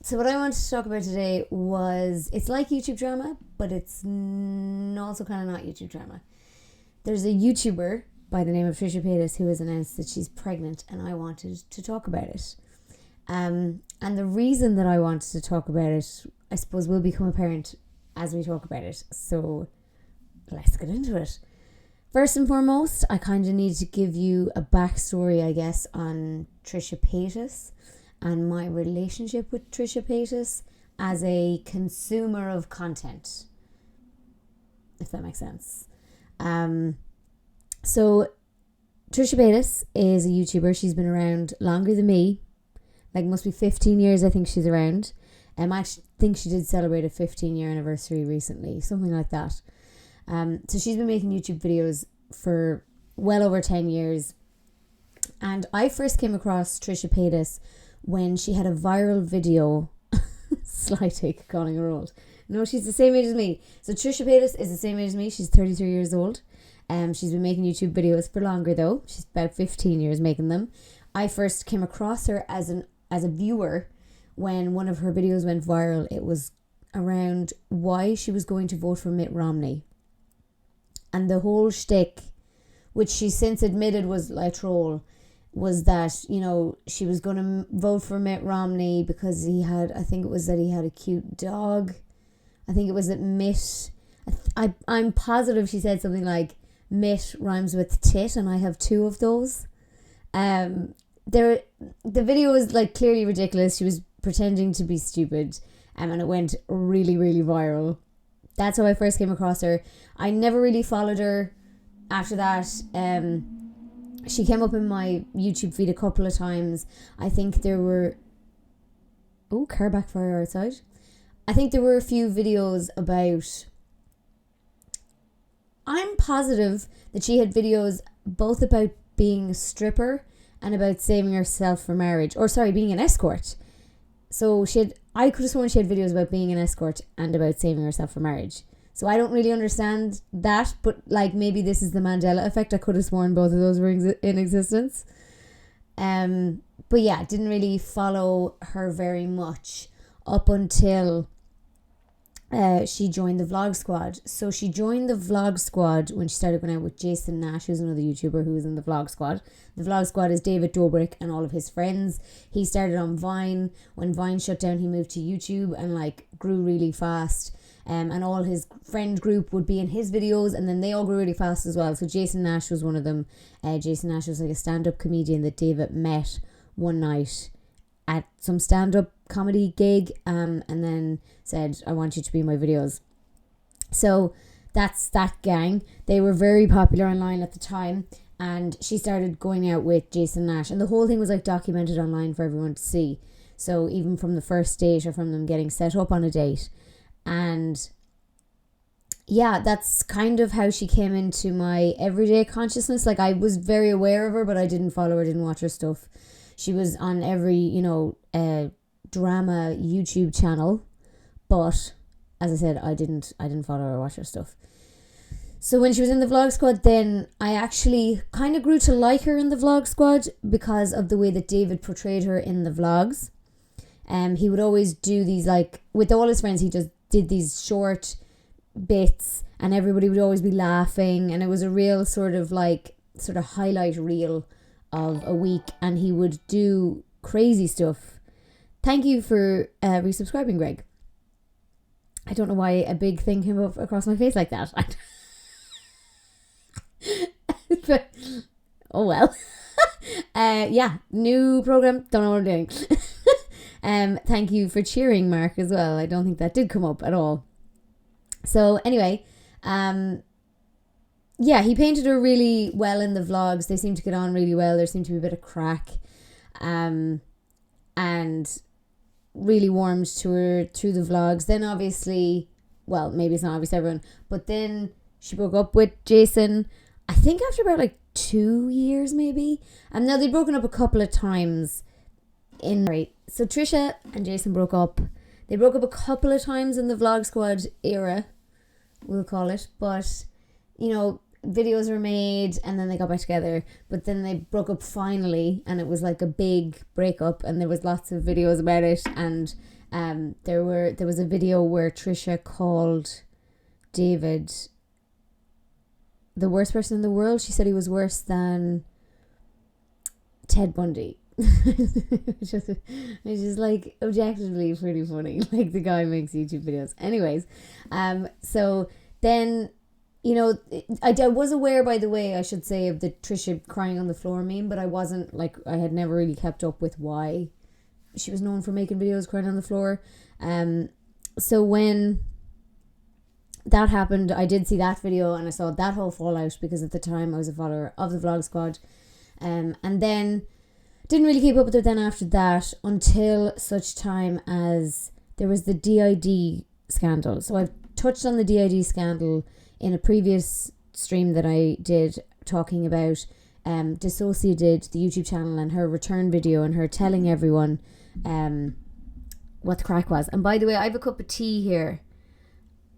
So what I wanted to talk about today was, it's like YouTube drama, but it's also kind of not YouTube drama. There's a YouTuber by the name of Trisha Paytas who has announced that she's pregnant, and I wanted to talk about it. And the reason that I wanted to talk about it, I suppose, will become apparent as we talk about it. So let's get into it. First and foremost, I kind of need to give you a backstory, I guess, on Trisha Paytas and my relationship with Trisha Paytas as a consumer of content, if that makes sense. So Trisha Paytas is a YouTuber. She's been around longer than me, like must be 15 years I think she's around. I actually think she did celebrate a 15-year anniversary recently, something like that. So she's been making YouTube videos for well over 10 years. And I first came across Trisha Paytas when she had a viral video. Sly take, calling her old. No, she's the same age as me. So Trisha Paytas is the same age as me. She's 33 years old. She's been making YouTube videos for longer though. She's about 15 years making them. I first came across her as a viewer when one of her videos went viral. It was around why she was going to vote for Mitt Romney. And the whole shtick, which she since admitted was like troll, was that, you know, she was going to vote for Mitt Romney because he had a cute dog. I think it was that Mitt, I'm positive she said something like Mitt rhymes with tit and I have two of those. The video was like clearly ridiculous. She was pretending to be stupid, and it went really, really viral. That's how I first came across her. I never really followed her after that. She came up in my YouTube feed a couple of times. I think there were... Oh, car backfire outside. I think there were a few videos about... I'm positive that she had videos both about being a stripper and about saving herself for marriage. Or sorry, being an escort. So I could have sworn she had videos about being an escort and about saving herself for marriage. So I don't really understand that, but like maybe this is the Mandela effect. I could have sworn both of those were in existence. But yeah, didn't really follow her very much up until she joined the Vlog Squad. So she joined the Vlog Squad when she started going out with Jason Nash, who's another YouTuber who was in the Vlog Squad. The Vlog Squad is David Dobrik and all of his friends. He started on Vine. When Vine shut down, he moved to YouTube and like grew really fast. And all his friend group would be in his videos, and then they all grew really fast as well. So Jason Nash was one of them. Jason Nash was like a stand-up comedian that David met one night at some stand-up comedy gig, and then said, I want you to be in my videos. So that's that gang. They were very popular online at the time, and she started going out with Jason Nash, and the whole thing was like documented online for everyone to see. So even from the first date or from them getting set up on a date. And yeah, that's kind of how she came into my everyday consciousness. Like I was very aware of her, but I didn't follow her, didn't watch her stuff. She was on every, drama YouTube channel, but as I said, I didn't follow her or watch her stuff. So when she was in the Vlog Squad, then I actually kind of grew to like her in the Vlog Squad because of the way that David portrayed her in the vlogs. He would always do these, like, with all his friends, he just did these short bits and everybody would always be laughing, and it was a real sort of highlight reel of a week, and he would do crazy stuff. Thank you for resubscribing, Greg. I don't know why a big thing came up across my face like that. But, oh well. Yeah, new program, don't know what I'm doing. Thank you for cheering, Mark, as well. I don't think that did come up at all. So anyway, yeah, he painted her really well in the vlogs. They seemed to get on really well. There seemed to be a bit of crack, and really warmed to her through the vlogs. Then obviously, well, maybe it's not obvious to everyone, but then she broke up with Jason, I think after about like 2 years maybe. And now they'd broken up a couple of times so Trisha and Jason broke up. They broke up a couple of times in the Vlog Squad era, we'll call it, but videos were made and then they got back together, but then they broke up finally, and it was like a big breakup, and there was lots of videos about it, and There was a video where Trisha called David the worst person in the world. She said he was worse than Ted Bundy. which is like objectively pretty funny. Like, the guy makes YouTube videos. Anyways, so then, you know, I was aware, by the way, I should say, of the Trisha crying on the floor meme, but I wasn't, like, I had never really kept up with why she was known for making videos crying on the floor. So when that happened, I did see that video and I saw that whole fallout, because at the time I was a follower of the Vlog Squad. And then didn't really keep up with it then after that, until such time as there was the DID scandal. So I've touched on the DID scandal in a previous stream that I did, talking about Dissociated, the YouTube channel, and her return video, and her telling everyone what the crack was. And by the way, I have a cup of tea here.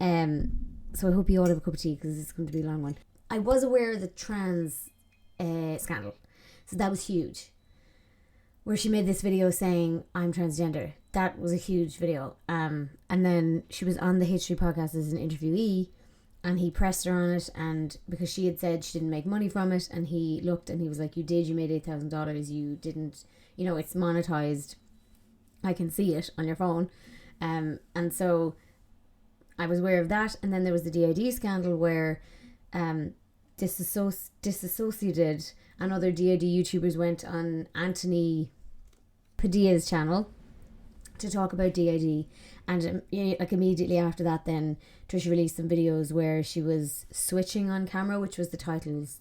So I hope you all have a cup of tea, because it's going to be a long one. I was aware of the trans scandal. So that was huge. Where she made this video saying, I'm transgender. That was a huge video. And then she was on the H3 podcast as an interviewee, and he pressed her on it, and because she had said she didn't make money from it, and he looked and he was like, you did, you made $8,000, you didn't, you know, it's monetized. I can see it on your phone. And so I was aware of that. And then there was the DID scandal where Disassociated and other DID YouTubers went on Anthony Padilla's channel to talk about DID, and like immediately after that, then Trisha released some videos where she was switching on camera, which was the titles,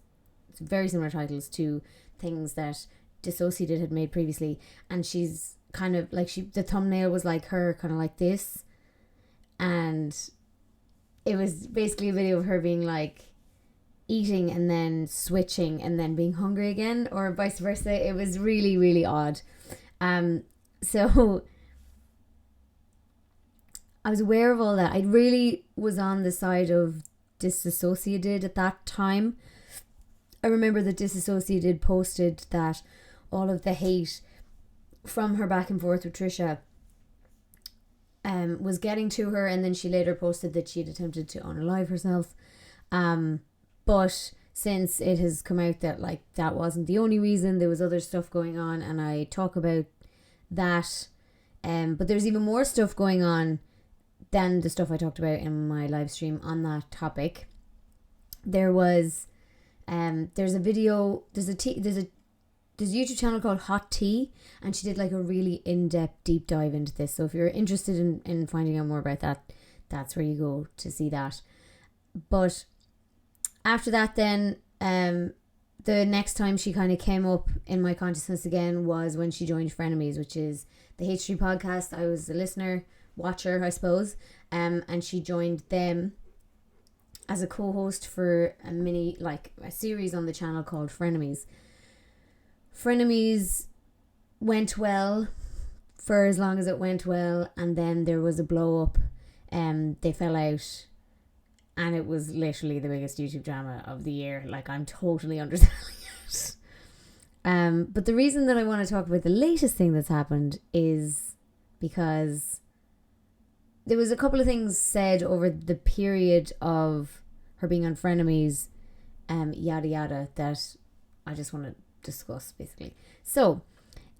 very similar titles to things that Dissociated had made previously, and she's kind of like, the thumbnail was like her kind of like this, and it was basically a video of her being like eating and then switching and then being hungry again, or vice versa. It was really, really odd. So I was aware of all that. I really was on the side of Disassociated at that time. I remember that Disassociated posted that all of the hate from her back and forth with Trisha was getting to her, and then she later posted that she'd attempted to unalive herself. But since it has come out that, like, that wasn't the only reason, there was other stuff going on, and I talk about that. But there's even more stuff going on than the stuff I talked about in my live stream on that topic. There was, there's a video, there's a YouTube channel called Hot Tea, and she did like a really in-depth deep dive into this. So if you're interested in finding out more about that, that's where you go to see that. But after that, then the next time she kind of came up in my consciousness again was when she joined Frenemies, which is the H3 podcast. I was a listener, watcher, I suppose, and she joined them as a co-host for a series on the channel called Frenemies. Frenemies went well for as long as it went well, and then there was a blow up, they fell out, and it was literally the biggest YouTube drama of the year. Like, I'm totally underselling it. But the reason that I want to talk about the latest thing that's happened is because there was a couple of things said over the period of her being on Frenemies, yada yada, that I just want to discuss, basically. So,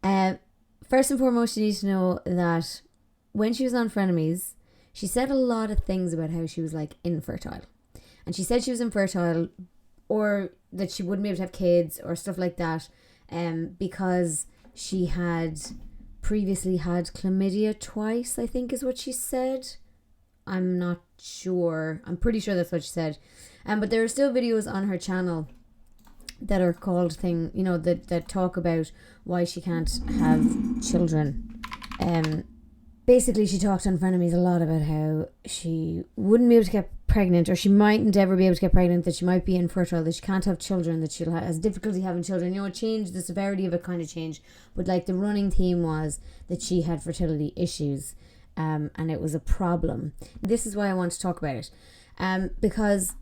first and foremost, you need to know that when she was on Frenemies, she said a lot of things about how she was like infertile. And she said she was infertile, or that she wouldn't be able to have kids or stuff like that, because she had previously had chlamydia twice, I think is what she said. I'm not sure. I'm pretty sure that's what she said. But there are still videos on her channel that are called that talk about why she can't have children. Basically, she talked on Frenemies a lot about how she wouldn't be able to get pregnant, or she mightn't ever be able to get pregnant, that she might be infertile, that she can't have children, that she'll has difficulty having children. You know, it changed, the severity of it kind of changed. But like, the running theme was that she had fertility issues, and it was a problem. This is why I want to talk about it. Because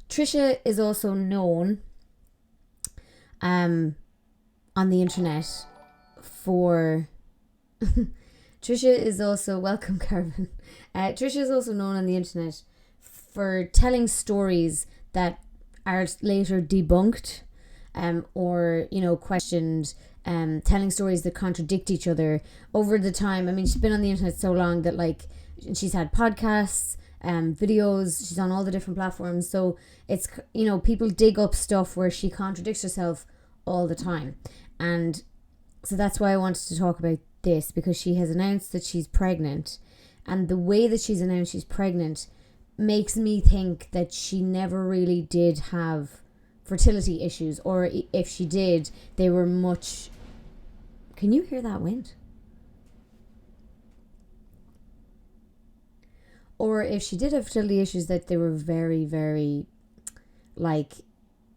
Trisha is also known on the internet for Trisha is also, welcome Carvin. Trisha is also known on the internet for telling stories that are later debunked, or, you know, questioned, telling stories that contradict each other over the time. I mean, she's been on the internet so long that, like, she's had podcasts, videos, she's on all the different platforms. So it's, you know, people dig up stuff where she contradicts herself all the time. And so that's why I wanted to talk about this, because she has announced that she's pregnant, and the way that she's announced she's pregnant makes me think that she never really did have fertility issues, or if she did, they were much... Can you hear that wind? Or if she did have fertility issues, that they were very, very, like,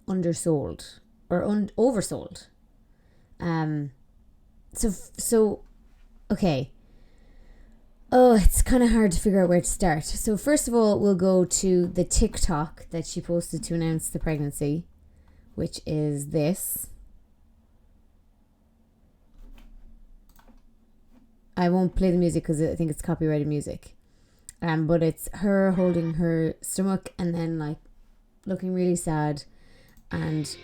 undersold or oversold. So, okay. Oh, it's kind of hard to figure out where to start. So first of all, we'll go to the TikTok that she posted to announce the pregnancy, which is this. I won't play the music because I think it's copyrighted music. But it's her holding her stomach and then, like, looking really sad. And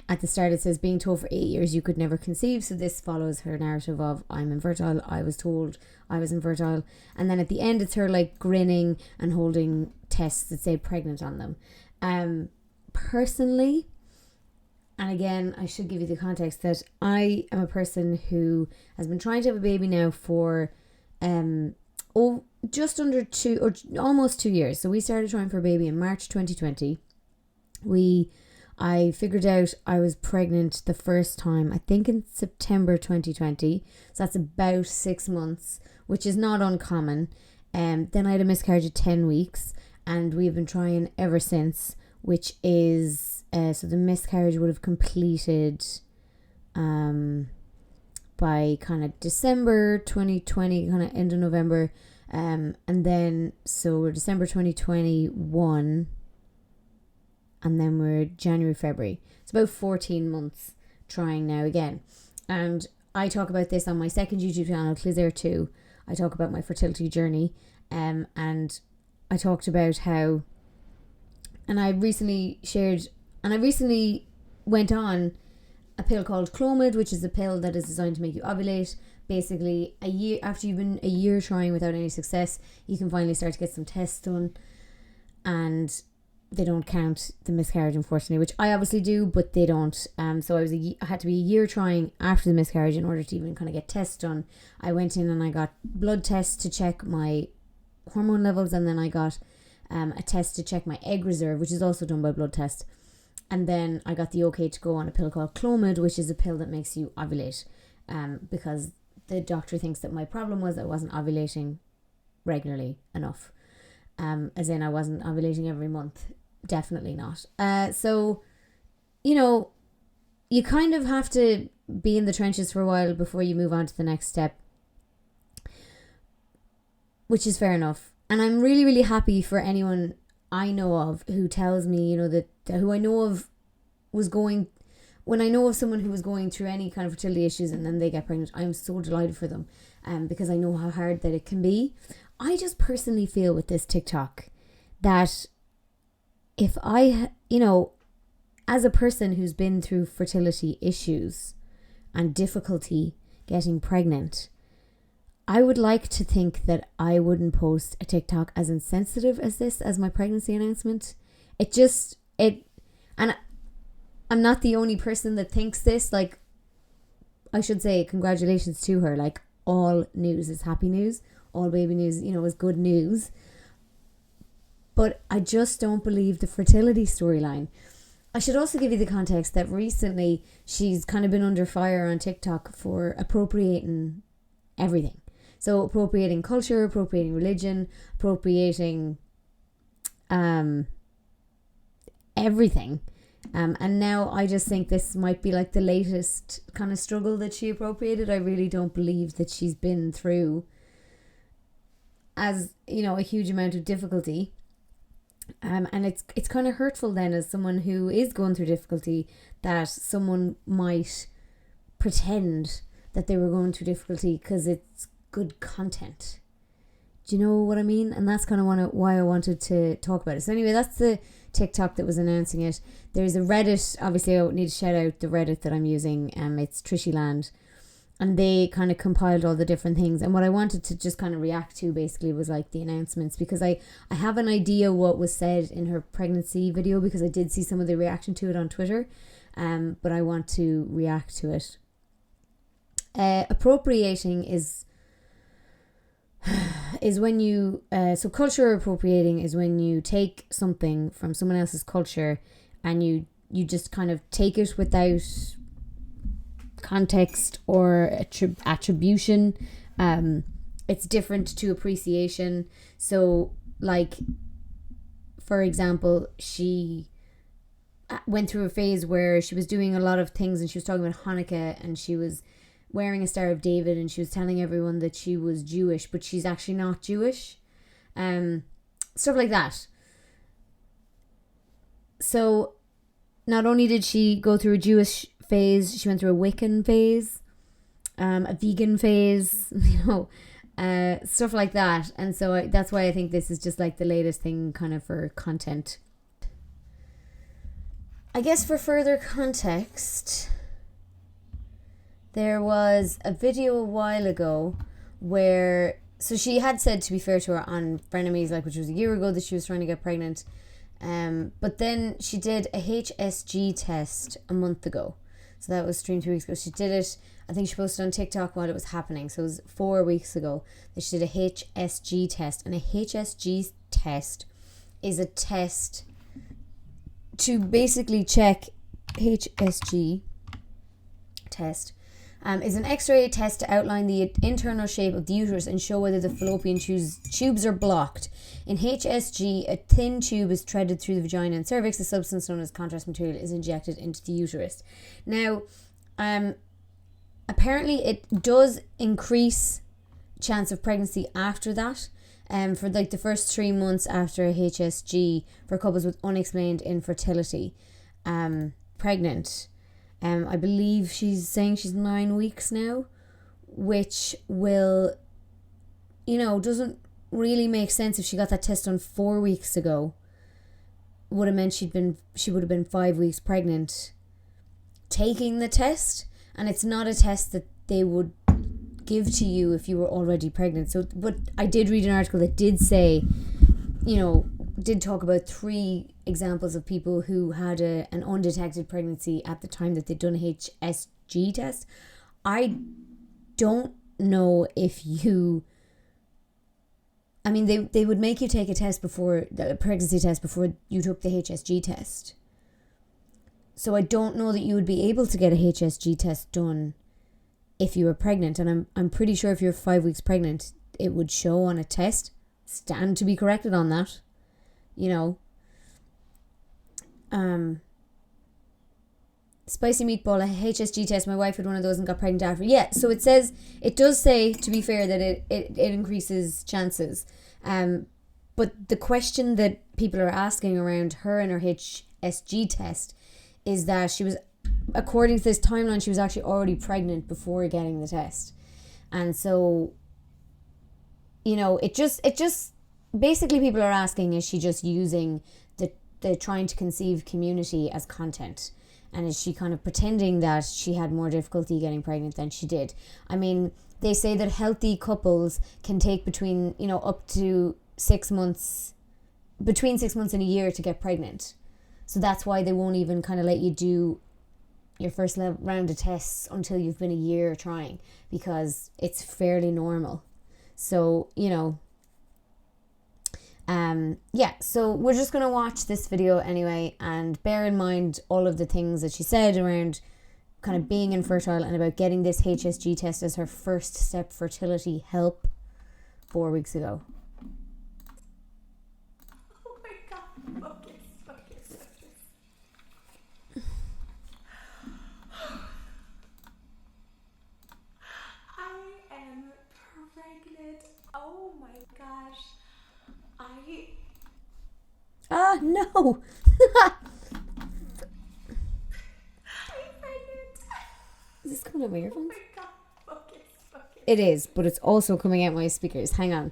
at the start it says, being told for 8 years you could never conceive. So this follows her narrative of, I'm infertile, I was told I was infertile. And then at the end it's her, like, grinning and holding tests that say pregnant on them. Personally, and again, I should give you the context that I am a person who has been trying to have a baby now for just under 2 or almost 2 years. So we started trying for a baby in March 2020. I figured out I was pregnant the first time, I think, in September 2020. So that's about 6 months, which is not uncommon. Then I had a miscarriage at 10 weeks, and we've been trying ever since, which is, so the miscarriage would have completed by kind of December 2020, kind of end of November. And then, so we're December 2021, and then we're January, February. It's about 14 months trying now again. And I talk about this on my second YouTube channel, Clisare 2. I talk about my fertility journey. And I talked about how, and I recently went on a pill called Clomid, which is a pill that is designed to make you ovulate. Basically, a year after you've been a year trying without any success, you can finally start to get some tests done, and they don't count the miscarriage, unfortunately, which I obviously do, but they don't. So I had to be a year trying after the miscarriage in order to even kind of get tests done. I went in and I got blood tests to check my hormone levels, and then I got a test to check my egg reserve, which is also done by blood test. And then I got the okay to go on a pill called Clomid, which is a pill that makes you ovulate, because the doctor thinks that my problem was I wasn't ovulating regularly enough. As in, I wasn't ovulating every month. Definitely not. So, you know, you kind of have to be in the trenches for a while before you move on to the next step, which is fair enough. And I'm really, really happy for anyone I know of who tells me, you know, that who I know of was going... When I know of someone who was going through any kind of fertility issues and then they get pregnant, I'm so delighted for them, because I know how hard that it can be. I just personally feel with this TikTok that if I, you know, as a person who's been through fertility issues and difficulty getting pregnant, I would like to think that I wouldn't post a TikTok as insensitive as this, as my pregnancy announcement. And I'm not the only person that thinks this. Like, I should say congratulations to her. Like, all news is happy news. All baby news, you know, is good news. But I just don't believe the fertility storyline. I should also give you the context that recently she's kind of been under fire on TikTok for appropriating everything. So appropriating culture, appropriating religion, appropriating everything. And now I just think this might be like the latest kind of struggle that she appropriated. I really don't believe that she's been through, as you know, a huge amount of difficulty. And it's kind of hurtful then, as someone who is going through difficulty, that someone might pretend that they were going through difficulty, because it's good content. Do you know what I mean? And that's kind of why I wanted to talk about it. So anyway, that's the TikTok that was announcing it. There's a Reddit. Obviously, I need to shout out the Reddit that I'm using. It's Trishyland. And they kind of compiled all the different things. And what I wanted to just kind of react to basically was like the announcements. Because I have an idea what was said in her pregnancy video. Because I did see some of the reaction to it on Twitter. But I want to react to it. Appropriating is when you so culture appropriating is when you take something from someone else's culture and you just kind of take it without context or attribution. It's different to appreciation. So like, for example, she went through a phase where she was doing a lot of things, and she was talking about Hanukkah, and she was wearing a Star of David, and she was telling everyone that she was Jewish, but she's actually not Jewish. Stuff like that. So not only did she go through a Jewish phase, she went through a Wiccan phase, a vegan phase, stuff like that. And so that's why I think this is just like the latest thing kind of for content. I guess for further context, there was a video a while ago where, so she had said, to be fair to her, on Frenemies, like, which was a year ago, that she was trying to get pregnant. But then she did a HSG test a month ago. So that was streamed 2 weeks ago. She did it, I think she posted on TikTok while it was happening. So it was 4 weeks ago that she did a HSG test. And a HSG test is a test to basically check. HSG test is an X-ray test to outline the internal shape of the uterus and show whether the fallopian tubes are blocked. In HSG, a thin tube is threaded through the vagina and cervix. A substance known as contrast material is injected into the uterus. Now, apparently it does increase chance of pregnancy after that. For like the first 3 months after a HSG for couples with unexplained infertility, pregnant. I believe she's saying she's 9 weeks now, which will, doesn't really make sense. If she got that test done 4 weeks ago, would have meant she would have been 5 weeks pregnant taking the test. And it's not a test that they would give to you if you were already pregnant. So, but I did read an article that did say, did talk about 3 examples of people who had an undetected pregnancy at the time that they'd done a HSG test. I don't know if they would make you take a test before, a pregnancy test before you took the HSG test. So I don't know that you would be able to get a HSG test done if you were pregnant. And I'm pretty sure if you're 5 weeks pregnant, it would show on a test. Stand to be corrected on that. Spicy meatball, a HSG test. My wife had one of those and got pregnant after. Yeah, so it does say, to be fair, that it increases chances. But the question that people are asking around her and her HSG test is that she was, according to this timeline, she was actually already pregnant before getting the test. And so, it just basically people are asking, is she just using the trying to conceive community as content? And is she kind of pretending that she had more difficulty getting pregnant than she did? I mean, they say that healthy couples can take between, up to 6 months, between 6 months and a year to get pregnant. So that's why they won't even kind of let you do your first round of tests until you've been a year trying, because it's fairly normal. So, so we're just going to watch this video anyway, and bear in mind all of the things that she said around kind of being infertile and about getting this HSG test as her first step fertility help 4 weeks ago. Oh my God, focus. I am pregnant. Oh my gosh. No. I'm pregnant. Is this coming over your phone? Oh my God, focus. It is, but it's also coming out my speakers. Hang on.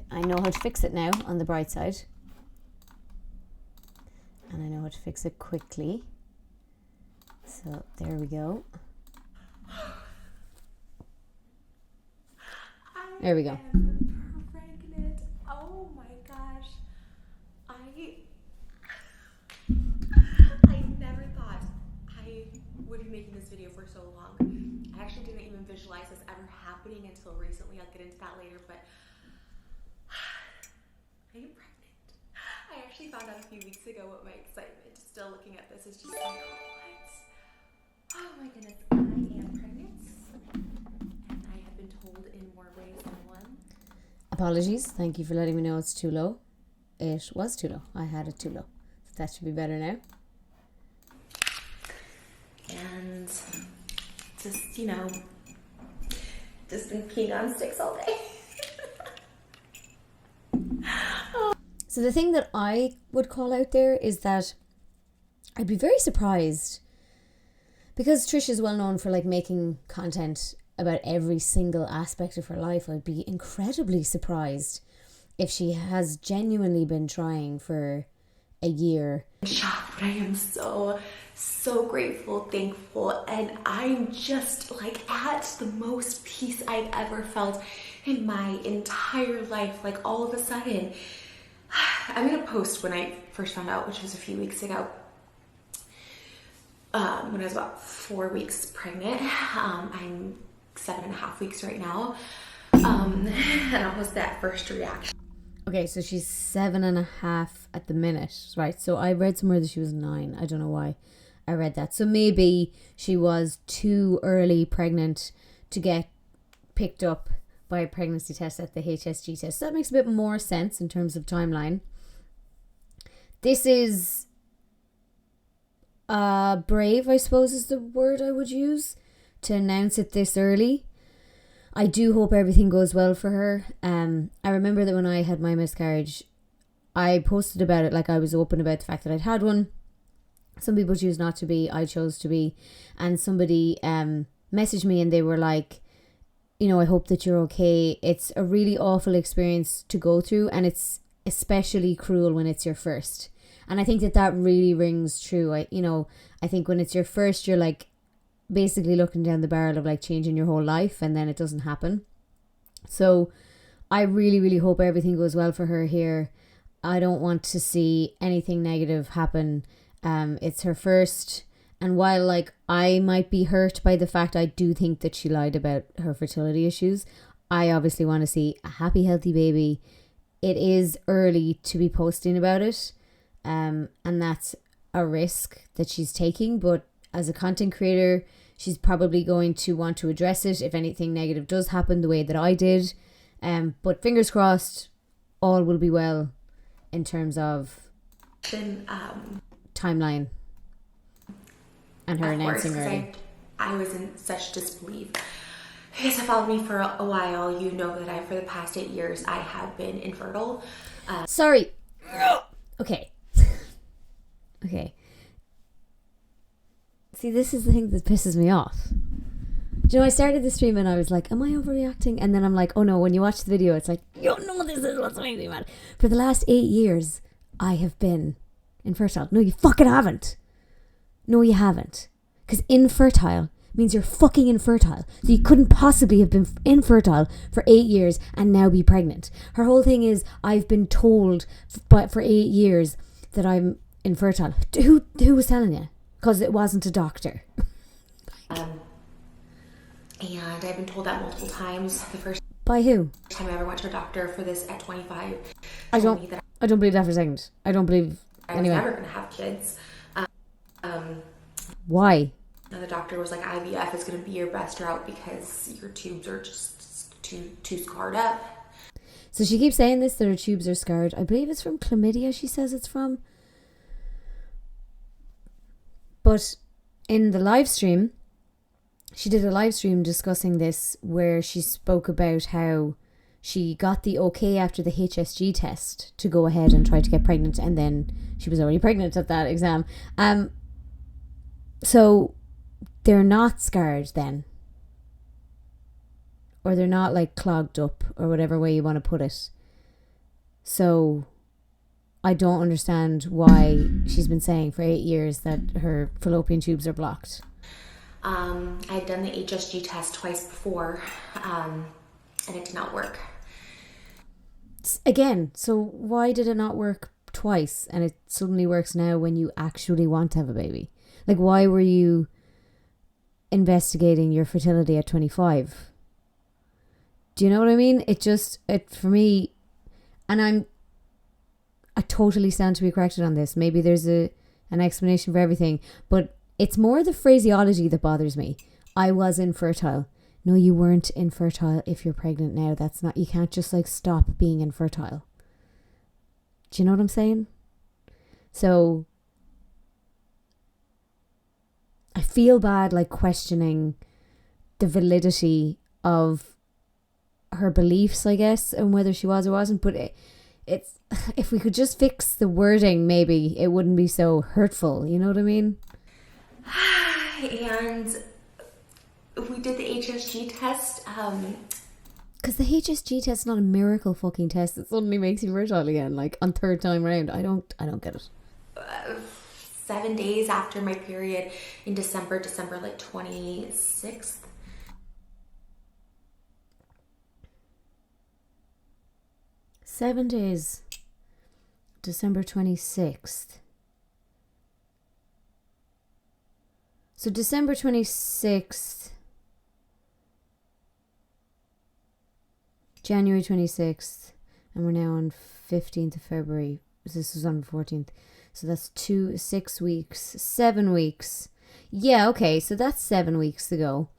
I know how to fix it now on the bright side. And I know how to fix it quickly. So there we go. There we go. I'm pregnant. Oh my gosh. I never thought I would be making this video for so long. I actually didn't even visualize this ever happening until recently. I'll get into that later, but I am pregnant. I actually found out a few weeks ago what my excitement, still looking at this, is just like, what? Oh my goodness, I am pregnant. And I have been told in more ways than one. Apologies. Thank you for letting me know it's too low. It was too low. I had it too low. So that should be better now. And just, just been peeing on sticks all day. So the thing that I would call out there is that I'd be very surprised, because Trish is well known for like making content about every single aspect of her life. I'd be incredibly surprised if she has genuinely been trying for a year. Shocked, but I am so grateful, thankful, and I'm just like at the most peace I've ever felt in my entire life. Like all of a sudden, I'm gonna post when I first found out, which was a few weeks ago, when I was about 4 weeks pregnant. I'm 7.5 weeks right now, and it was that first reaction. Okay, so she's 7.5 at the minute, right? So I read somewhere that she was 9. I don't know why I read that. So maybe she was too early pregnant to get picked up by a pregnancy test at the HSG test. So that makes a bit more sense in terms of timeline. This is brave, I suppose is the word I would use, to announce it this early. I do hope everything goes well for her. I remember that when I had my miscarriage, I posted about it, like I was open about the fact that I'd had one. Some people choose not to be, I chose to be. And somebody messaged me and they were like, I hope that you're okay. It's a really awful experience to go through, and it's especially cruel when it's your first. And I think that really rings true. I think when it's your first, you're like basically looking down the barrel of like changing your whole life, and then it doesn't happen. So I really, really hope everything goes well for her here. I don't want to see anything negative happen. It's her first, and while like I might be hurt by the fact I do think that she lied about her fertility issues, I obviously want to see a happy, healthy baby. It is early to be posting about it, and that's a risk that she's taking, but as a content creator, she's probably going to want to address it if anything negative does happen, the way that I did. But fingers crossed, all will be well in terms of timeline and her announcing early. I was in such disbelief. If you guys have followed me for a while, you know that for the past 8 years, I have been infertile. Sorry. Okay. Okay. See, this is the thing that pisses me off. Do I started the stream and I was like, am I overreacting? And then I'm like, oh no, when you watch the video, it's like, this is what's making me mad. For the last 8 years, I have been infertile. No, you fucking haven't. No, you haven't. Because infertile means you're fucking infertile. So you couldn't possibly have been infertile for 8 years and now be pregnant. Her whole thing is, I've been told for 8 years that I'm infertile. Who was telling you? Because it wasn't a doctor. And I've been told that multiple times. The first by who? time I ever went to a doctor for this at 25. I don't believe that for a second. I don't believe. I was never going to have kids. Why? And the doctor was like, IVF is going to be your best route because your tubes are just too scarred up. So she keeps saying this, that her tubes are scarred. I believe it's from chlamydia, she says it's from. But in the live stream, she did a live stream discussing this, where she spoke about how she got the okay after the HSG test to go ahead and try to get pregnant, and then she was already pregnant at that exam. So they're not scarred then, or they're not like clogged up, or whatever way you want to put it. So I don't understand why she's been saying for 8 years that her fallopian tubes are blocked. I'd done the HSG test twice before, and it did not work. Again, so why did it not work twice and it suddenly works now when you actually want to have a baby? Like, why were you investigating your fertility at 25? Do you know what I mean? It for me, and I totally stand to be corrected on this. Maybe there's an explanation for everything, but it's more the phraseology that bothers me. I was infertile. No, you weren't infertile if you're pregnant now. That's not, you can't just like stop being infertile. Do you know what I'm saying? So I feel bad like questioning the validity of her beliefs, I guess, and whether she was or wasn't. But it's if we could just fix the wording, maybe it wouldn't be so hurtful. You know what I mean? And we did the HSG test. Because the HSG test is not a miracle fucking test. It suddenly makes you fertile again, like on third time round. I don't get it. 7 days after my period in December like 26th. Seven days, December 26th. So December 26th, January 26th, and we're now on 15th of February. This was on the 14th. So that's 6 weeks, 7 weeks. Yeah, okay, so that's 7 weeks ago.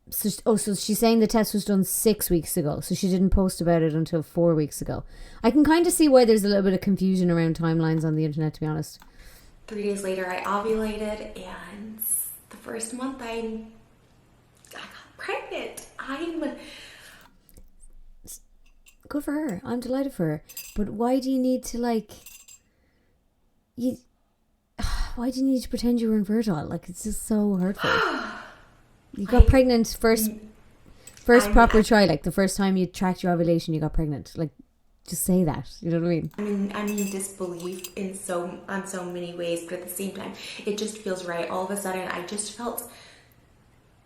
So she's saying the test was done 6 weeks ago. So she didn't post about it until 4 weeks ago. I can kind of see why there's a little bit of confusion around timelines on the internet, to be honest. 3 days later, I ovulated, and the first month I got pregnant. Good for her. I'm delighted for her. But why do you need to why do you need to pretend you were infertile? Like, it's just so hurtful. You got pregnant first proper try, like the first time you tracked your ovulation, you got pregnant. Like, just say that. You know what I mean? I'm in disbelief on so many ways, but at the same time, it just feels right. All of a sudden, I just felt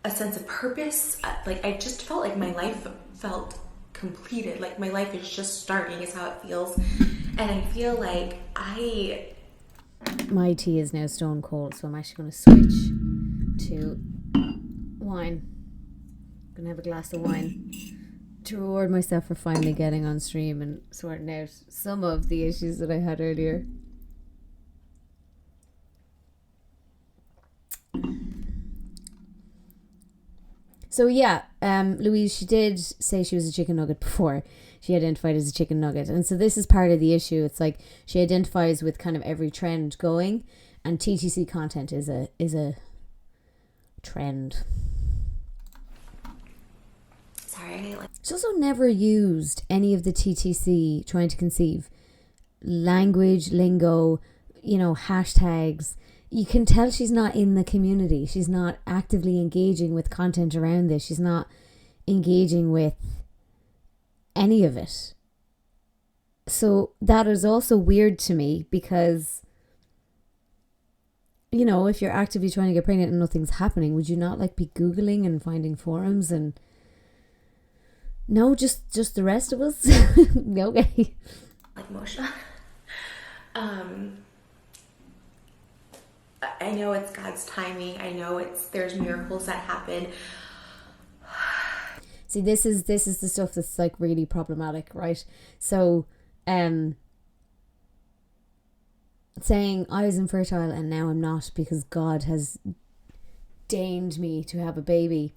a sense of purpose. Like, I just felt like my life felt completed. Like, my life is just starting is how it feels. And I feel like my tea is now stone cold, so I'm actually going to switch to wine. I'm going to have a glass of wine to reward myself for finally getting on stream and sorting out some of the issues that I had earlier. So yeah, Louise, she did say she was a chicken nugget before. She identified as a chicken nugget. And so this is part of the issue. It's like she identifies with kind of every trend going, and TTC content is a trend. Sorry. She's also never used any of the TTC trying to conceive language, lingo, hashtags. You can tell she's not in the community. She's not actively engaging with content around this. She's not engaging with any of it. So that is also weird to me because, if you're actively trying to get pregnant and nothing's happening, would you not be Googling and finding forums and... No, just the rest of us? Okay. Like Moshe. I know it's God's timing. I know there's miracles that happen. See, this is the stuff that's really problematic, right? So, saying I was infertile and now I'm not because God has deigned me to have a baby.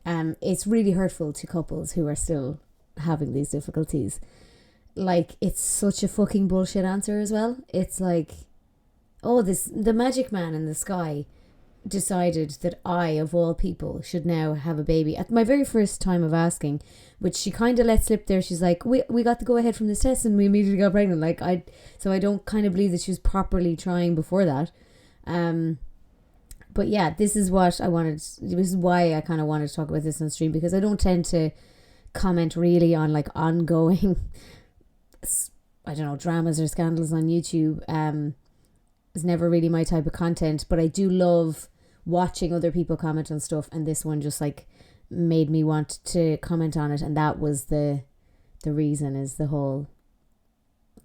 It's really hurtful to couples who are still having these difficulties. It's such a fucking bullshit answer as well. It's the magic man in the sky decided that I, of all people, should now have a baby at my very first time of asking, which she kind of let slip there. She's like, we got the go ahead from this test and we immediately got pregnant. Like, so I don't kind of believe that she was properly trying before that. But yeah, this is what I wanted. This is why I kind of wanted to talk about this on stream, because I don't tend to comment really on like ongoing, I don't know, dramas or scandals on YouTube. It's never really my type of content, but I do love watching other people comment on stuff, and this one just like made me want to comment on it, and that was the reason, is the whole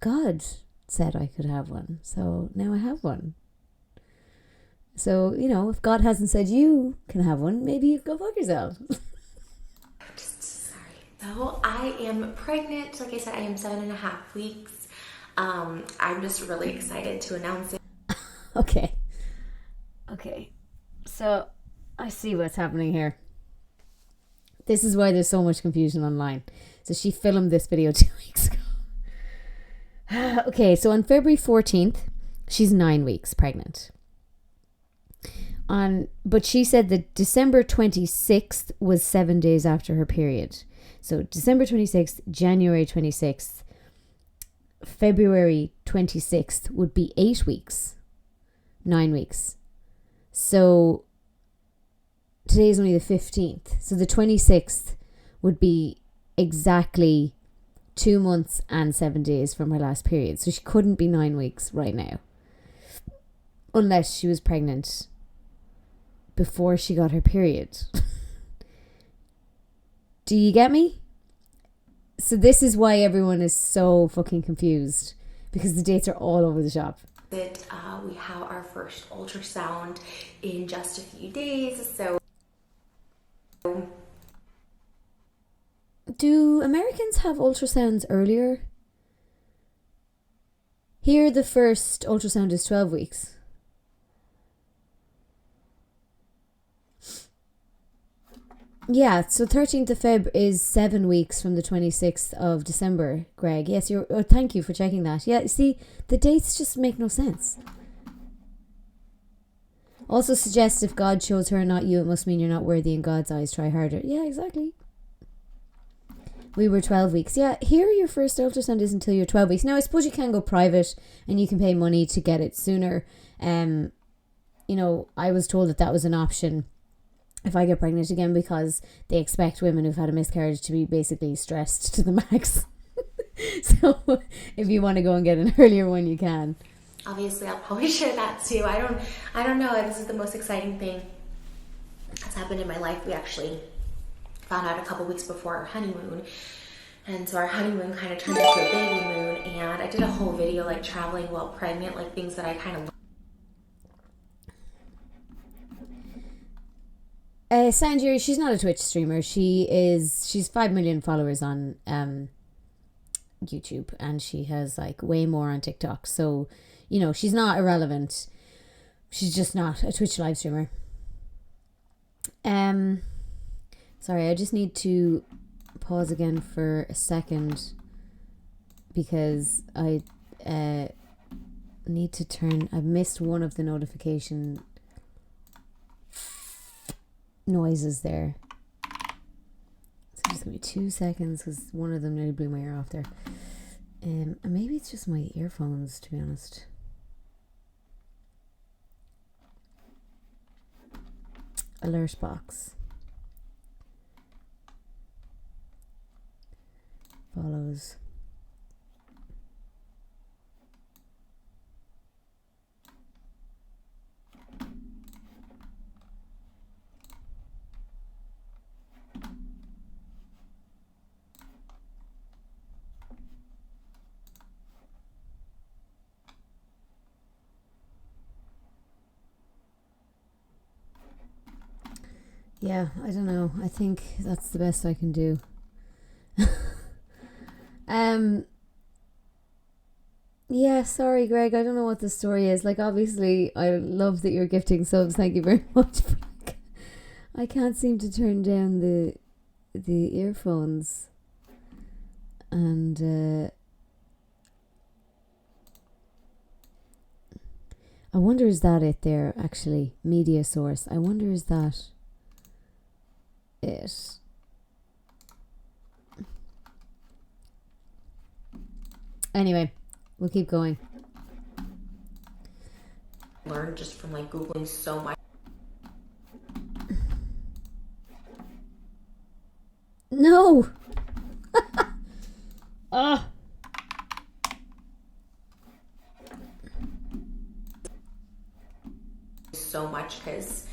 God said I could have one, so now I have one. So, you know, if God hasn't said you can have one, maybe you go fuck yourself. Sorry. So I am pregnant. Like I said, I am 7.5 weeks. I'm just really excited to announce it. Okay. So I see what's happening here. This is why there's so much confusion online. So she filmed this video 2 weeks ago. Okay, so on February 14th, she's 9 weeks pregnant. But she said that December 26th was 7 days after her period. So December 26th, January 26th, February 26th would be 8 weeks. 9 weeks. So today's only the 15th. So the 26th would be exactly 2 months and 7 days from her last period. So she couldn't be 9 weeks right now, unless she was pregnant before she got her period. Do you get me? So this is why everyone is so fucking confused, because the dates are all over the shop. We have our first ultrasound in just a few days. So do Americans have ultrasounds earlier? Here the first ultrasound is 12 weeks. Yeah, so 13th of Feb is 7 weeks from the 26th of December, Greg. Yes, thank you for checking that. Yeah, see, the dates just make no sense. Also suggests if God chose her, not you, it must mean you're not worthy in God's eyes. Try harder. Yeah, exactly. We were 12 weeks. Yeah, here your first ultrasound is until you're 12 weeks. Now, I suppose you can go private and you can pay money to get it sooner. You know, I was told that was an option if I get pregnant again, because they expect women who've had a miscarriage to be basically stressed to the max. So if you want to go and get an earlier one, you can. Obviously, I'll probably share that too. I don't know. This is the most exciting thing that's happened in my life. We actually found out a couple weeks before our honeymoon. And so our honeymoon kind of turned into a baby moon. And I did a whole video like traveling while pregnant, like things that I kind of Sanjay, she's not a Twitch streamer. She's 5 million followers on YouTube, and she has like way more on TikTok. So, you know, she's not irrelevant. She's just not a Twitch live streamer. Sorry, I just need to pause again for a second because I need to turn. I've missed one of the notification noises there. So just give me 2 seconds because one of them nearly blew my ear off there. And maybe it's just my earphones, to be honest. Alert box. Follows. Yeah, I don't know. I think that's the best I can do. Yeah, sorry, Greg. I don't know what the story is. Like, obviously, I love that you're gifting subs. Thank you very much. I can't seem to turn down the earphones. And I wonder, is that it there, actually? Media source. I wonder, is that it? Anyway, we'll keep going. Learn just from like Googling so much. No! Ugh. So much because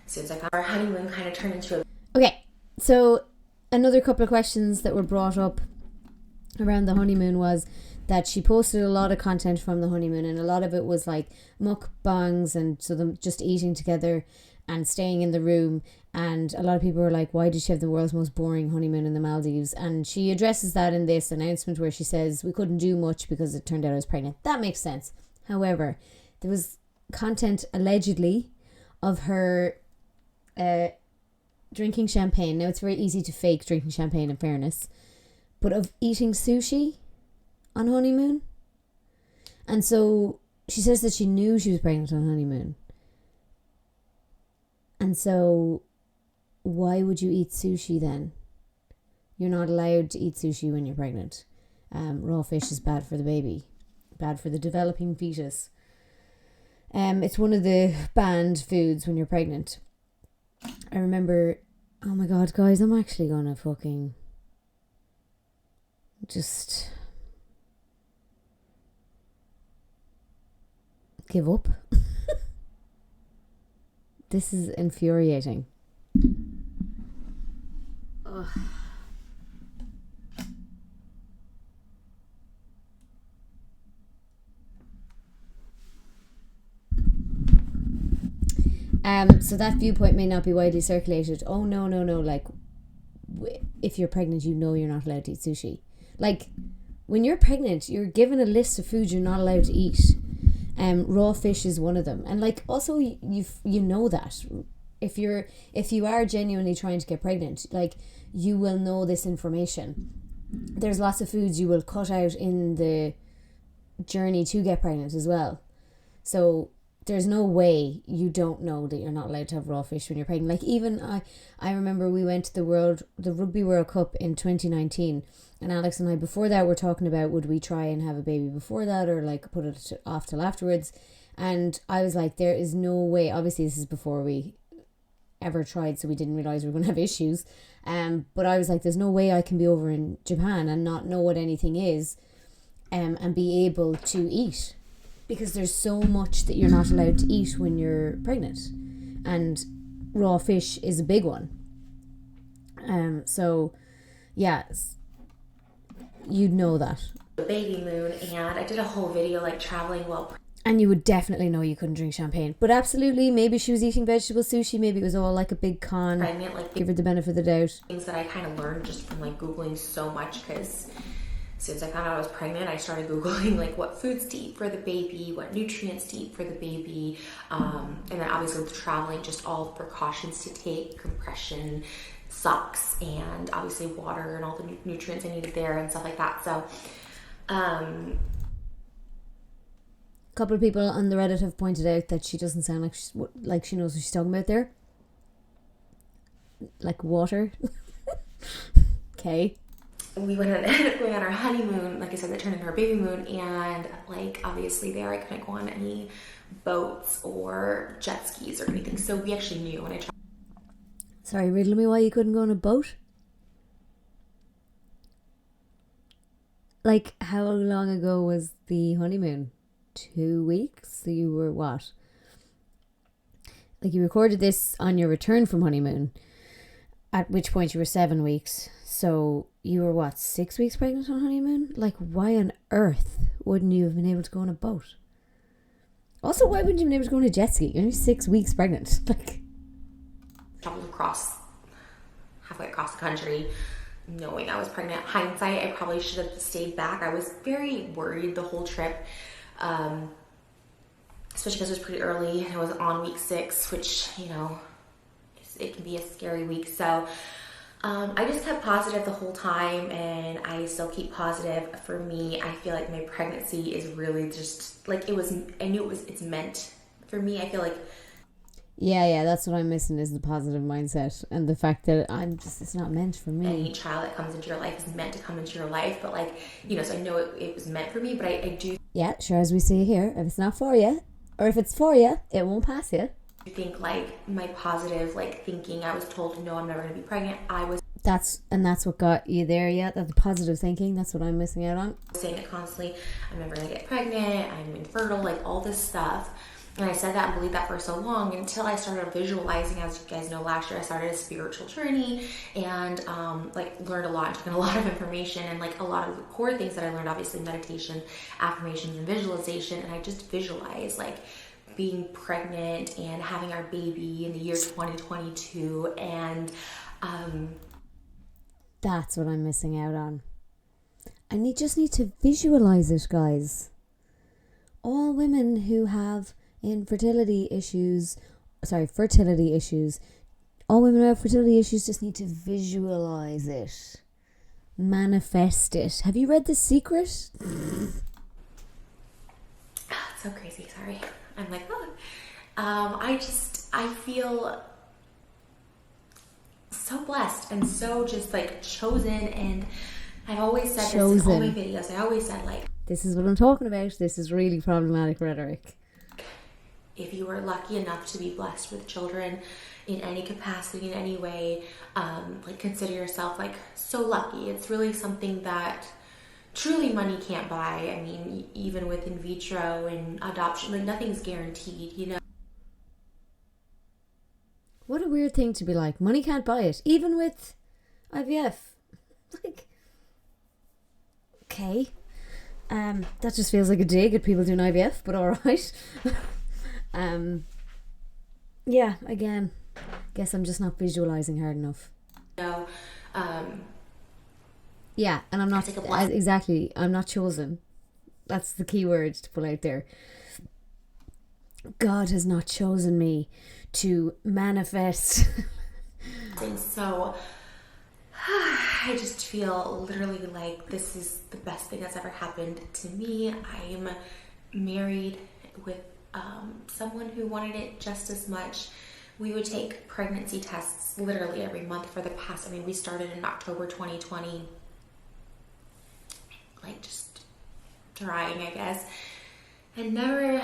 as soon as I got our honeymoon kind of turned into a... Okay, so another couple of questions that were brought up around the honeymoon was that she posted a lot of content from the honeymoon, and a lot of it was like mukbangs, and so them just eating together and staying in the room. And a lot of people were like, why did she have the world's most boring honeymoon in the Maldives? And she addresses that in this announcement where she says, we couldn't do much because it turned out I was pregnant. That makes sense. However, there was content allegedly of her drinking champagne. Now, it's very easy to fake drinking champagne, in fairness, but of eating sushi on honeymoon. And so she says that she knew she was pregnant on honeymoon. And so why would you eat sushi then? You're not allowed to eat sushi when you're pregnant. Raw fish is bad for the baby, bad for the developing fetus. It's one of the banned foods when you're pregnant. I remember, oh my God, guys, I'm actually gonna fucking just give up. This is infuriating. Ugh. So that viewpoint may not be widely circulated. Oh, no. Like, if you're pregnant, you know you're not allowed to eat sushi. Like, when you're pregnant, you're given a list of foods you're not allowed to eat. Raw fish is one of them. And, like, also, you know that. If you are genuinely trying to get pregnant, like, you will know this information. There's lots of foods you will cut out in the journey to get pregnant as well. So there's no way you don't know that you're not allowed to have raw fish when you're pregnant. Like, even I remember we went to the Rugby World Cup in 2019, and Alex and I, before that, were talking about, would we try and have a baby before that, or like put it off till afterwards. And I was like, there is no way. Obviously this is before we ever tried, so we didn't realize we were going to have issues. But I was like, there's no way I can be over in Japan and not know what anything is, and be able to eat. Because there's so much that you're not allowed to eat when you're pregnant. And raw fish is a big one. So, yeah, you'd know that. Baby moon, and I did a whole video like traveling while... And you would definitely know you couldn't drink champagne. But absolutely, maybe she was eating vegetable sushi. Maybe it was all like a big con. Pregnant, like, give her the benefit of the doubt. Things that I kind of learned just from like Googling so much, because as soon as I found out I was pregnant, I started Googling like what foods to eat for the baby, what nutrients to eat for the baby, and then obviously with traveling, just all the precautions to take, compression, socks, and obviously water and all the nutrients I needed there and stuff like that. So, a couple of people on the Reddit have pointed out that she doesn't sound like she knows what she's talking about there. Like water. Okay. We ended up going on our honeymoon. Like I said, that turned into our baby moon, and like obviously there I couldn't go on any boats or jet skis or anything. So we actually knew when I tried. Sorry, riddle me why you couldn't go on a boat? Like, how long ago was the honeymoon? 2 weeks? So you were what? Like, you recorded this on your return from honeymoon, at which point you were 7 weeks. So you were what, 6 weeks pregnant on honeymoon? Like, why on earth wouldn't you have been able to go on a boat? Also, why wouldn't you have been able to go on a jet ski? You're only 6 weeks pregnant. Like, traveled halfway across the country, knowing I was pregnant. Hindsight, I probably should have stayed back. I was very worried the whole trip, especially because it was pretty early. I was on week 6, which, you know, it can be a scary week. So I just kept positive the whole time, and I still keep positive. For me, I feel like my pregnancy is really just like I knew it's meant for me. I feel like Yeah, that's what I'm missing, is the positive mindset and the fact that it's not meant for me. any child that comes into your life is meant to come into your life, but like, so I know it was meant for me, but I do. Yeah, sure, as we see here, if it's not for you, or if it's for you, it won't pass you. I think like my positive like thinking, I was told no, I'm never going to be pregnant. That's what got you there. Yeah, that's the positive thinking. That's what I'm missing out on. Saying it constantly, I'm never going to get pregnant, I'm infertile, like all this stuff. And I said that and believed that for so long until I started visualizing. As you guys know, last year I started a spiritual journey and like learned a lot, took in a lot of information, and like a lot of the core things that I learned, obviously meditation, affirmations, and visualization. And I just visualized like being pregnant and having our baby in the year 2022, and that's what I'm missing out on. I just need to visualize it, guys. All women who have fertility issues, all women who have fertility issues just need to visualize it, manifest it. Have you read The Secret? It's so crazy. Sorry, I'm like, I feel so blessed and so just like chosen. And I've always said this in all my videos. I always said like, this is what I'm talking about. This is really problematic rhetoric. If you are lucky enough to be blessed with children in any capacity, in any way, like consider yourself like so lucky. It's really something that truly money can't buy. I mean, even with in vitro and adoption, like nothing's guaranteed, What a weird thing to be like. Money can't buy it. Even with IVF. Like, okay. That just feels like a dig at people doing IVF, but alright. Yeah, again, guess I'm just not visualizing hard enough. Yeah, and I'm not exactly. I'm not chosen. That's the key word to pull out there. God has not chosen me to manifest. And so I just feel literally like this is the best thing that's ever happened to me. I'm married with someone who wanted it just as much. We would take pregnancy tests literally every month for the past, we started in October 2020, like just trying, I guess, and never.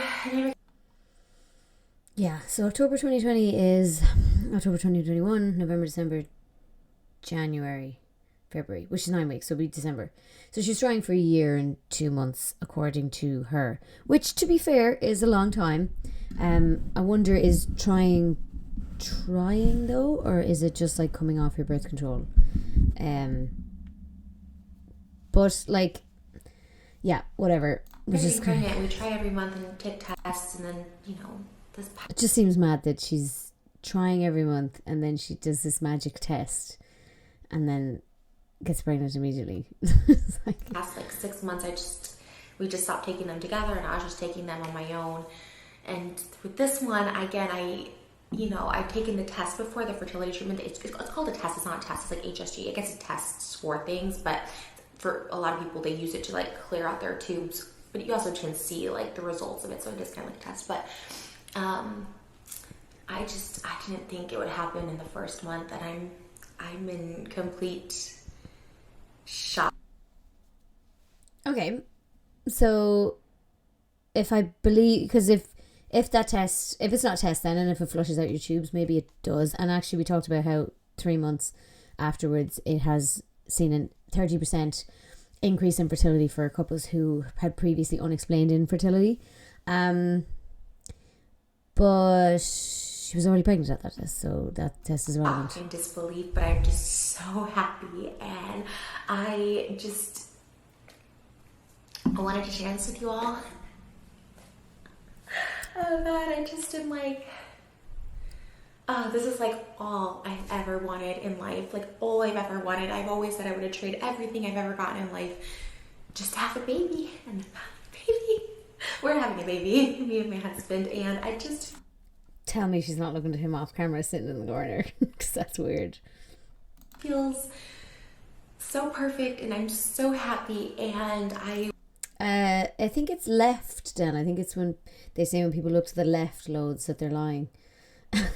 Yeah, so October 2020 is October 2021, November, December, January, February, which is 9 weeks, so it'll be December. So she's trying for a year and 2 months, according to her, which, to be fair, is a long time. I wonder, is trying though, or is it just like coming off your birth control? But like, yeah, whatever. We try every month and take tests, and then it just seems mad that she's trying every month and then she does this magic test and then gets pregnant immediately. Past like 6 months, we just stopped taking them together, and I was just taking them on my own. And with this one, again, I've taken the test before the fertility treatment. It's called a test. It's not a test. It's like HSG. I guess it tests for things, but for a lot of people, they use it to like clear out their tubes. But you also can see like the results of it, so it is kind of like a test. But I didn't think it would happen in the first month, and I'm in complete shock. Okay, so if I believe, because if that test, if it's not a test then, and if it flushes out your tubes, maybe it does. And actually we talked about how 3 months afterwards it has seen a 30% increase in fertility for couples who had previously unexplained infertility. But she was already pregnant at that test, so that test is irrelevant. In disbelief, but I'm just so happy, and I wanted to share this with you all. Oh God, I just am like, this is like all I've ever wanted in life, like all I've ever wanted. I've always said I would have traded everything I've ever gotten in life just to have a baby, and we're having a baby, me and my husband, and I just... Tell me she's not looking at him off camera sitting in the corner, because that's weird. feels so perfect and I'm so happy, and I think it's left, Dan. I think it's when they say when people look to the left loads that they're lying. I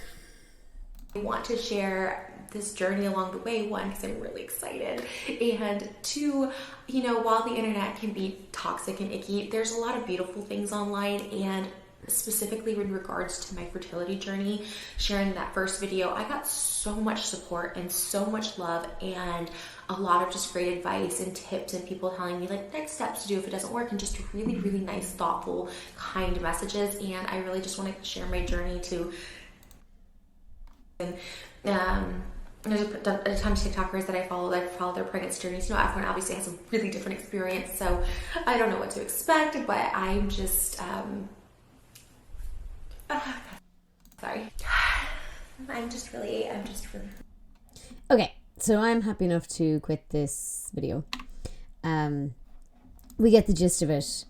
want to share this journey along the way, one, because I'm really excited, and two, you know, while the internet can be toxic and icky, there's a lot of beautiful things online, and specifically in regards to my fertility journey, sharing that first video, I got so much support and so much love and a lot of just great advice and tips and people telling me like next steps to do if it doesn't work, and just really, really nice, thoughtful, kind messages. And I really just want to share my journey to there's a ton of TikTokers that I follow their pregnancy journeys. You know, everyone obviously has a really different experience, so I don't know what to expect, but I'm just sorry. I'm just really Okay, so I'm happy enough to quit this video. We get the gist of it.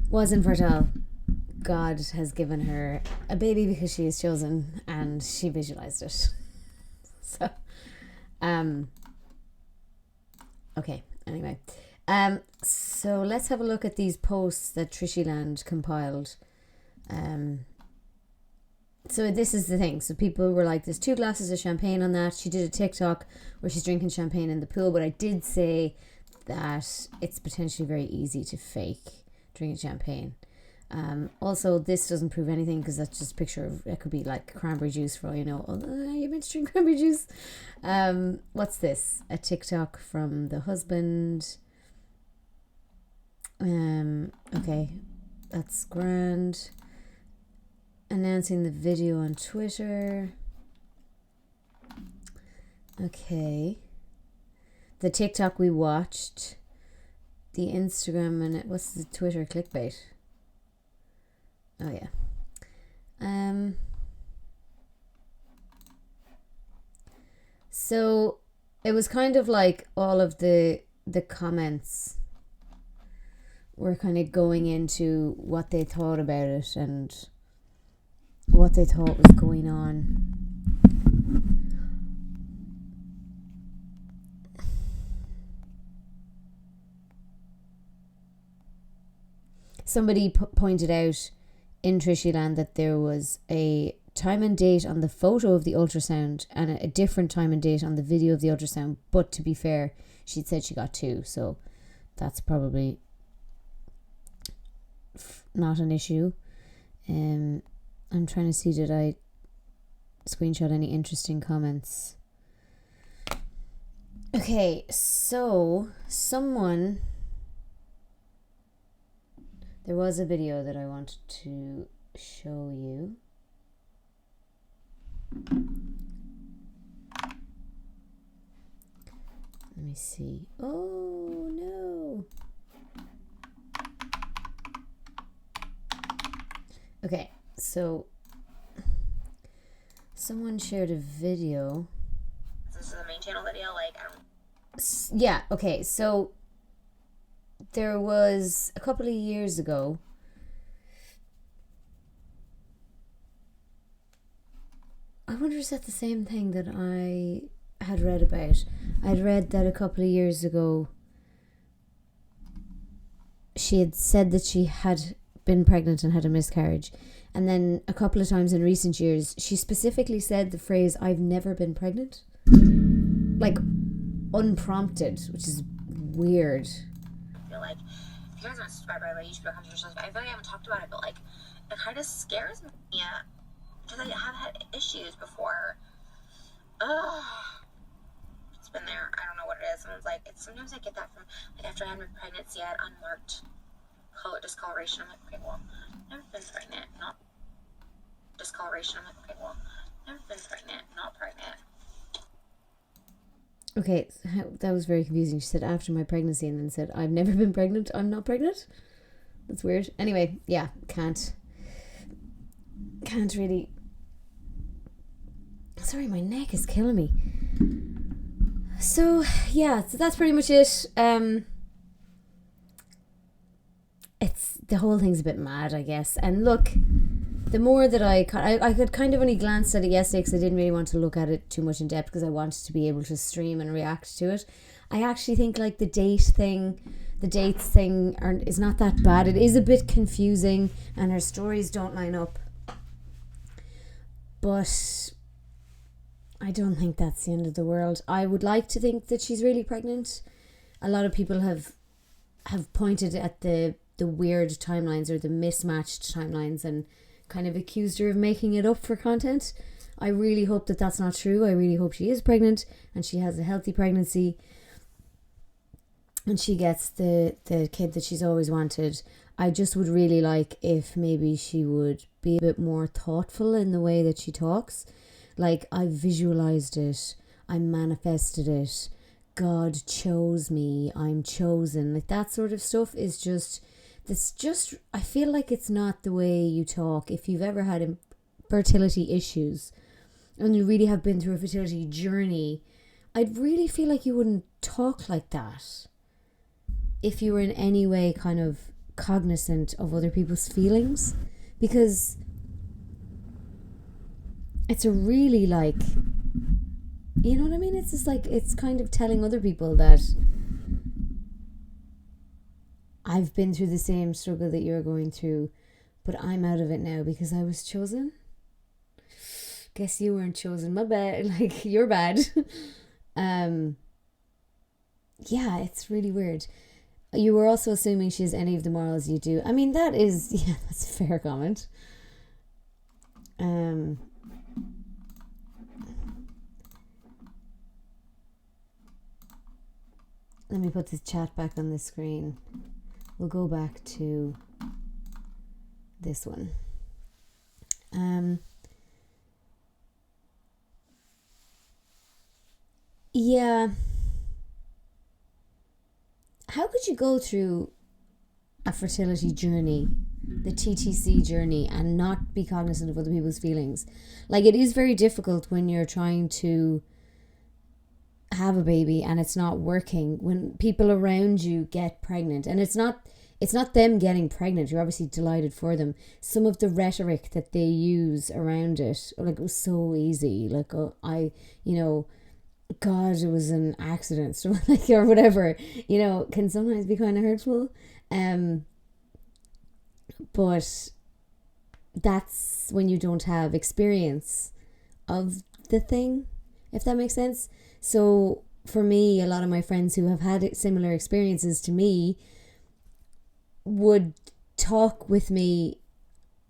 Was infertile. God has given her a baby because she is chosen, and she visualized it. So, okay, anyway. So let's have a look at these posts that Trishyland compiled. So this is the thing. So people were like, there's 2 glasses of champagne on that. She did a TikTok where she's drinking champagne in the pool, but I did say that it's potentially very easy to fake drinking champagne. Also, this doesn't prove anything because that's just a picture of, it could be like cranberry juice for all you know. Oh, you meant to drink cranberry juice. What's this? A TikTok from the husband. Okay, that's grand. Announcing the video on Twitter. Okay. The TikTok we watched. The Instagram and what's the Twitter clickbait? Oh yeah. So it was kind of like all of the comments were kind of going into what they thought about it and what they thought was going on. Somebody pointed out in Trishyland that there was a time and date on the photo of the ultrasound and a different time and date on the video of the ultrasound, but to be fair, she'd said she got 2, so that's probably not an issue. I'm trying to see, did I screenshot any interesting comments? Okay, so there was a video that I wanted to show you. Let me see. Oh no. Okay, so someone shared a video. This is the main channel video, like, I don't... Yeah, okay, so there was a couple of years ago, I wonder is that the same thing that I had read about. I'd read that a couple of years ago she had said that she had been pregnant and had a miscarriage, and then a couple of times in recent years she specifically said the phrase "I've never been pregnant," like unprompted, which is weird. I feel like if you guys aren't subscribed by the way, you should become subscribed. I feel like I haven't talked about it, but like it kind of scares me because I have had issues before. It's been there. I don't know what it is. Someone's like, sometimes I get that from like after I had my pregnancy, I had unmarked discoloration. I'm like, okay, well, never been pregnant, not discoloration. I'm like, okay, well, never been pregnant, not pregnant. Okay, that was very confusing. She said after my pregnancy and then said I've never been pregnant, I'm not pregnant. That's weird. Anyway, yeah, can't really. Sorry, my neck is killing me. So yeah, so that's pretty much it. It's the whole thing's a bit mad, I guess. And look, the more that I could kind of only glanced at it yesterday because I didn't really want to look at it too much in depth because I wanted to be able to stream and react to it. I actually think like the dates thing is not that bad. It is a bit confusing and her stories don't line up. But I don't think that's the end of the world. I would like to think that she's really pregnant. A lot of people have pointed at the weird timelines or the mismatched timelines and kind of accused her of making it up for content. I really hope that that's not true. I really hope she is pregnant and she has a healthy pregnancy and she gets the kid that she's always wanted. I just would really like if maybe she would be a bit more thoughtful in the way that she talks. Like, I visualized it, I manifested it, God chose me, I'm chosen. Like, that sort of stuff is just I feel like it's not the way you talk. If you've ever had fertility issues and you really have been through a fertility journey, I'd really feel like you wouldn't talk like that if you were in any way kind of cognizant of other people's feelings, because it's a really, like, you know what I mean? It's just like, it's kind of telling other people that I've been through the same struggle that you're going through, but I'm out of it now because I was chosen. Guess you weren't chosen. My bad. Like, you're bad. Yeah, it's really weird. You were also assuming she has any of the morals you do. I mean, that's a fair comment. Let me put this chat back on the screen. We'll go back to this one. Yeah. How could you go through a fertility journey, the TTC journey, and not be cognizant of other people's feelings? Like, it is very difficult when you're trying to have a baby and it's not working, when people around you get pregnant, and it's not them getting pregnant, you're obviously delighted for them. Some of the rhetoric that they use around it, like, it was so easy, like, oh, God, it was an accident, so like, or whatever, can sometimes be kind of hurtful. But that's when you don't have experience of the thing, if that makes sense. So for me, a lot of my friends who have had similar experiences to me would talk with me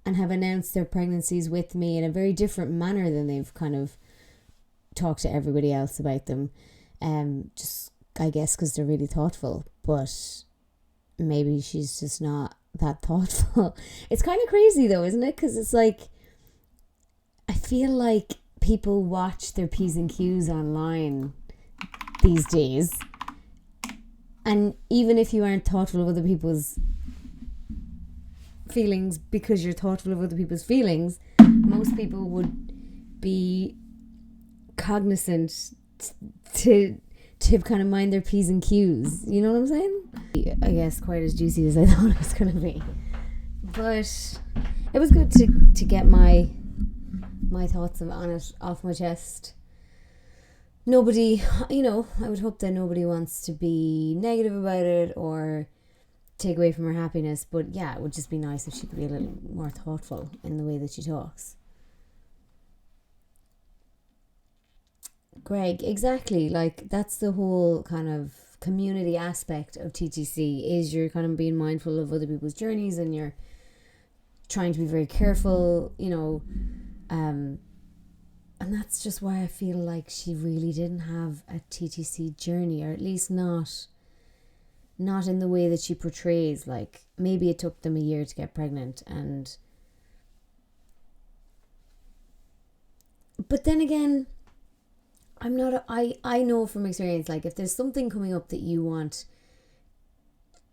and have announced their pregnancies with me in a very different manner than they've kind of talked to everybody else about them. Just, I guess, because they're really thoughtful, but maybe she's just not that thoughtful. It's kind of crazy though, isn't it? Because it's like, I feel like people watch their P's and Q's online these days, and even if you aren't thoughtful of other people's feelings because you're thoughtful of other people's feelings, most people would be cognizant to kind of mind their P's and Q's, you know what I'm saying? I guess quite as juicy as I thought it was going to be, but it was good to get my thoughts on it off my chest. Nobody, I would hope that nobody wants to be negative about it or take away from her happiness, but yeah, it would just be nice if she could be a little more thoughtful in the way that she talks. Greg, exactly, like, that's the whole kind of community aspect of TTC, is you're kind of being mindful of other people's journeys and you're trying to be very careful, and that's just why I feel like she really didn't have a TTC journey, or at least not in the way that she portrays. Like, maybe it took them a year to get pregnant, but then again, I know from experience, like, if there's something coming up that you want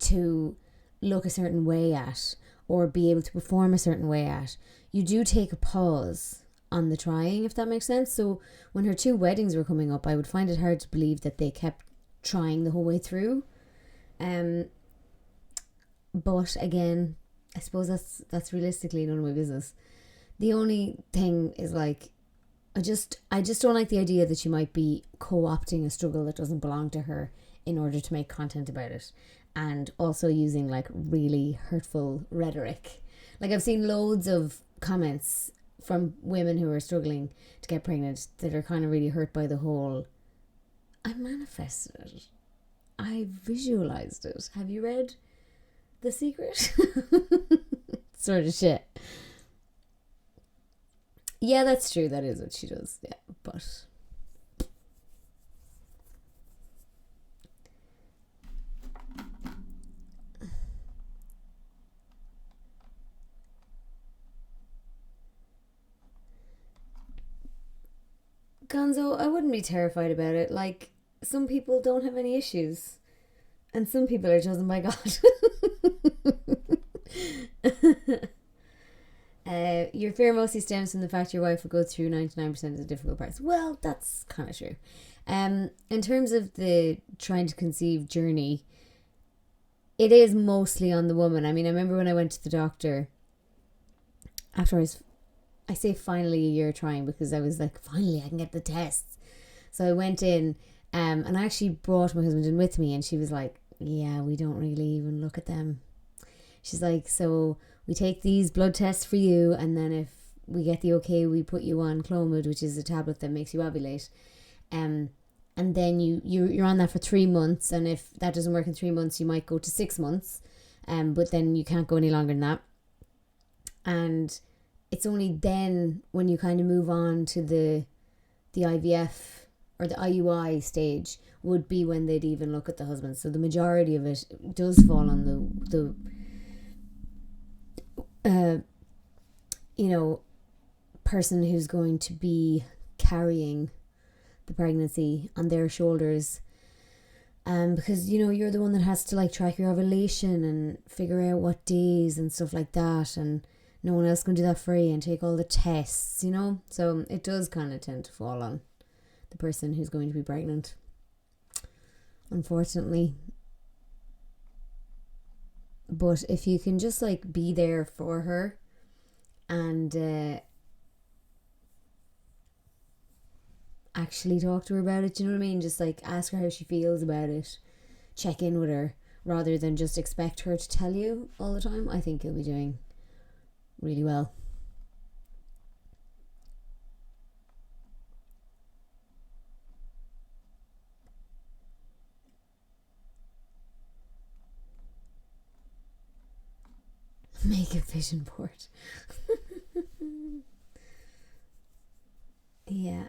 to look a certain way at or be able to perform a certain way at, you do take a pause on the trying, if that makes sense. So when her 2 weddings were coming up, I would find it hard to believe that they kept trying the whole way through. But again, I suppose that's realistically none of my business. The only thing is like, I just don't like the idea that she might be co-opting a struggle that doesn't belong to her in order to make content about it, and also using like really hurtful rhetoric. Like, I've seen loads of comments from women who are struggling to get pregnant that are kind of really hurt by the whole, I manifested it, I visualized it, have you read The Secret? Sort of shit. Yeah, that's true. That is what she does. Yeah, but Gonzo, I wouldn't be terrified about it. Like, some people don't have any issues, and some people are chosen by God. Your fear mostly stems from the fact your wife will go through 99% of the difficult parts. Well, that's kind of true. In terms of the trying to conceive journey, it is mostly on the woman. I mean, I remember when I went to the doctor after I say finally a year trying, because I was like, finally I can get the tests. So I went in, and I actually brought my husband in with me, and she was like, yeah, we don't really even look at them. She's like, so we take these blood tests for you, and then if we get the okay, we put you on Clomid, which is a tablet that makes you ovulate. And then you're on that for 3 months, and if that doesn't work in 3 months, you might go to 6 months. But then you can't go any longer than that. And it's only then when you kind of move on to the IVF or the IUI stage would be when they'd even look at the husband. So the majority of it does fall on the person who's going to be carrying the pregnancy on their shoulders. Because, you're the one that has to like track your ovulation and figure out what days and stuff like that, and no one else can do that for you, and take all the tests, So it does kind of tend to fall on the person who's going to be pregnant, unfortunately. But if you can just like be there for her and actually talk to her about it, you know what I mean? Just like ask her how she feels about it, check in with her, rather than just expect her to tell you all the time, I think you'll be doing really well. Make a vision board. Yeah.